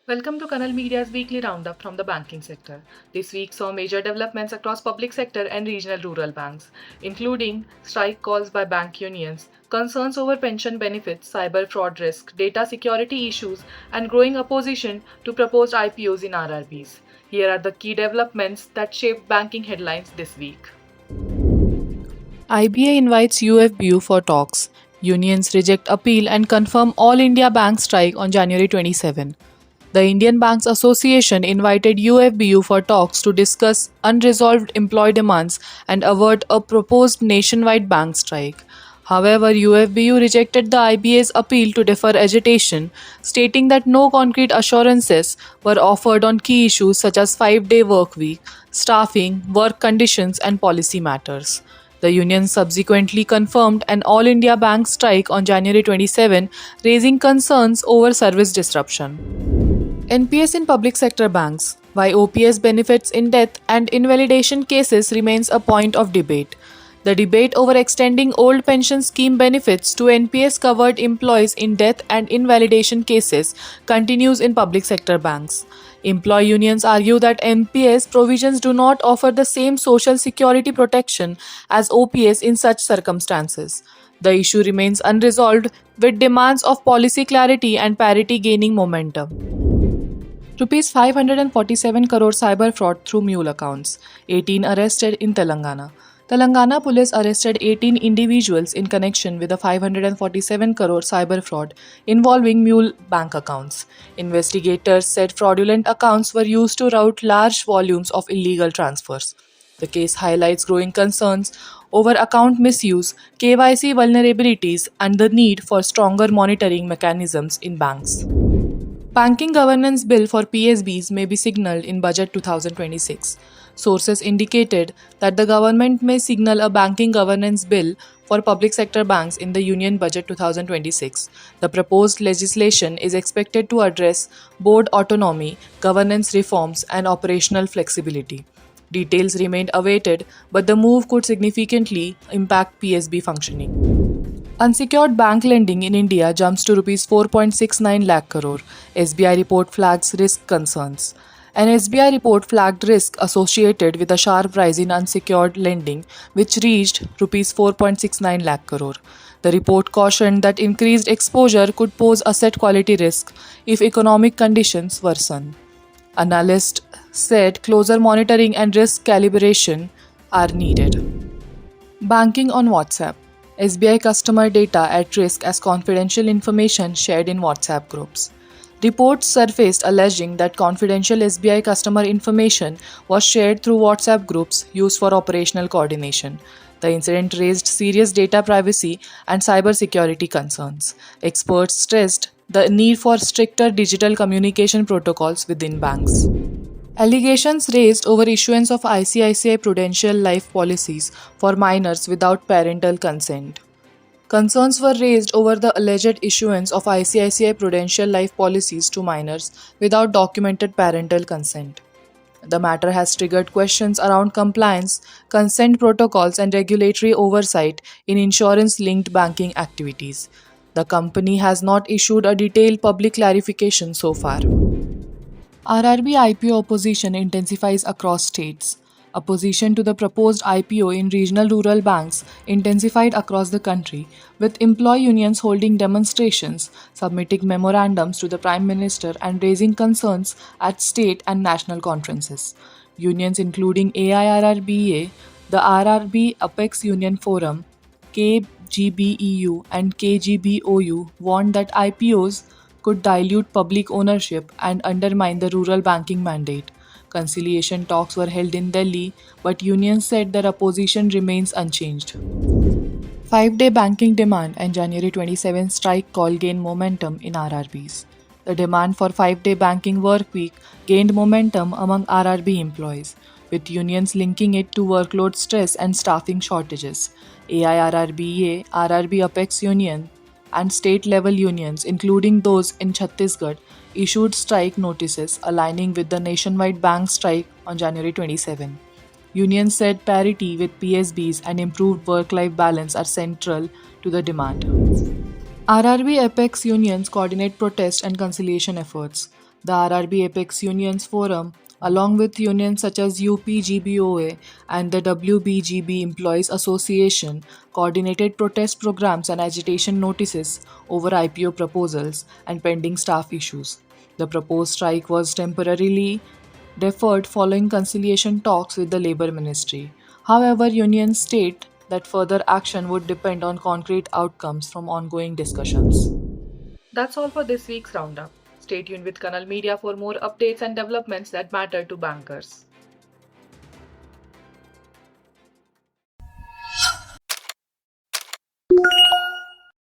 Welcome to Kanal Media's weekly roundup from the banking sector. This week saw major developments across public sector and regional rural banks, including strike calls by bank unions, concerns over pension benefits, cyber fraud risk, data security issues, and growing opposition to proposed IPOs in RRBs. Here are the key developments that shaped banking headlines this week. IBA invites UFBU for talks. Unions reject appeal and confirm All India Bank strike on January 27. The Indian Banks Association invited UFBU for talks to discuss unresolved employee demands and avert a proposed nationwide bank strike. However, UFBU rejected the IBA's appeal to defer agitation, stating that no concrete assurances were offered on key issues such as 5-day work week, staffing, work conditions, and policy matters. The union subsequently confirmed an All India Bank strike on January 27, raising concerns over service disruption. NPS in public sector banks. Why OPS benefits in death and invalidation cases remains a point of debate. The debate over extending old pension scheme benefits to NPS covered employees in death and invalidation cases continues in public sector banks. Employee unions argue that NPS provisions do not offer the same social security protection as OPS in such circumstances. The issue remains unresolved, with demands of policy clarity and parity gaining momentum. Rupees 547 crore cyber fraud through mule accounts. 18 arrested in Telangana. Telangana police arrested 18 individuals in connection with a 547 crore cyber fraud involving mule bank accounts. Investigators said fraudulent accounts were used to route large volumes of illegal transfers. The case highlights growing concerns over account misuse, KYC vulnerabilities, and the need for stronger monitoring mechanisms in banks. Banking Governance Bill for PSBs may be signalled in Budget 2026. Sources indicated that the government may signal a banking governance bill for public sector banks in the Union Budget 2026. The proposed legislation is expected to address board autonomy, governance reforms, and operational flexibility. Details remained awaited, but the move could significantly impact PSB functioning. Unsecured bank lending in India jumps to Rs 4.69 lakh crore. SBI report flags risk concerns. An SBI report flagged risk associated with a sharp rise in unsecured lending, which reached Rs 4.69 lakh crore. The report cautioned that increased exposure could pose asset quality risk if economic conditions worsen. Analysts said closer monitoring and risk calibration are needed. Banking on WhatsApp. SBI customer data at risk as confidential information shared in WhatsApp groups. Reports surfaced alleging that confidential SBI customer information was shared through WhatsApp groups used for operational coordination. The incident raised serious data privacy and cybersecurity concerns. Experts stressed the need for stricter digital communication protocols within banks. Allegations raised over issuance of ICICI Prudential Life policies for minors without parental consent. Concerns were raised over the alleged issuance of ICICI Prudential Life policies to minors without documented parental consent. The matter has triggered questions around compliance, consent protocols, and regulatory oversight in insurance linked banking activities. The company has not issued a detailed public clarification so far. RRB IPO opposition intensifies across states. Opposition to the proposed IPO in regional rural banks intensified across the country, with employee unions holding demonstrations, submitting memorandums to the Prime Minister, and raising concerns at state and national conferences. Unions including AIRRBA, the RRB Apex Union Forum, KGBEU, and KGBOU warned that IPOs could dilute public ownership and undermine the rural banking mandate. Conciliation talks were held in Delhi, but unions said their opposition remains unchanged. 5-day banking demand and January 27 strike call gained momentum in RRBs. The demand for 5-day banking work week gained momentum among RRB employees, with unions linking it to workload stress and staffing shortages. AIRRBA, RRB Apex Union, and state-level unions, including those in Chhattisgarh, issued strike notices aligning with the nationwide bank strike on January 27. Unions said parity with PSBs and improved work-life balance are central to the demand. RRB Apex unions coordinate protest and conciliation efforts. The RRB Apex Unions Forum, along with unions such as UPGBOA and the WBGB Employees Association, coordinated protest programs and agitation notices over IPO proposals and pending staff issues. The proposed strike was temporarily deferred following conciliation talks with the Labour Ministry. However, unions state that further action would depend on concrete outcomes from ongoing discussions. That's all for this week's roundup. Stay tuned with Canal Media for more updates and developments that matter to bankers.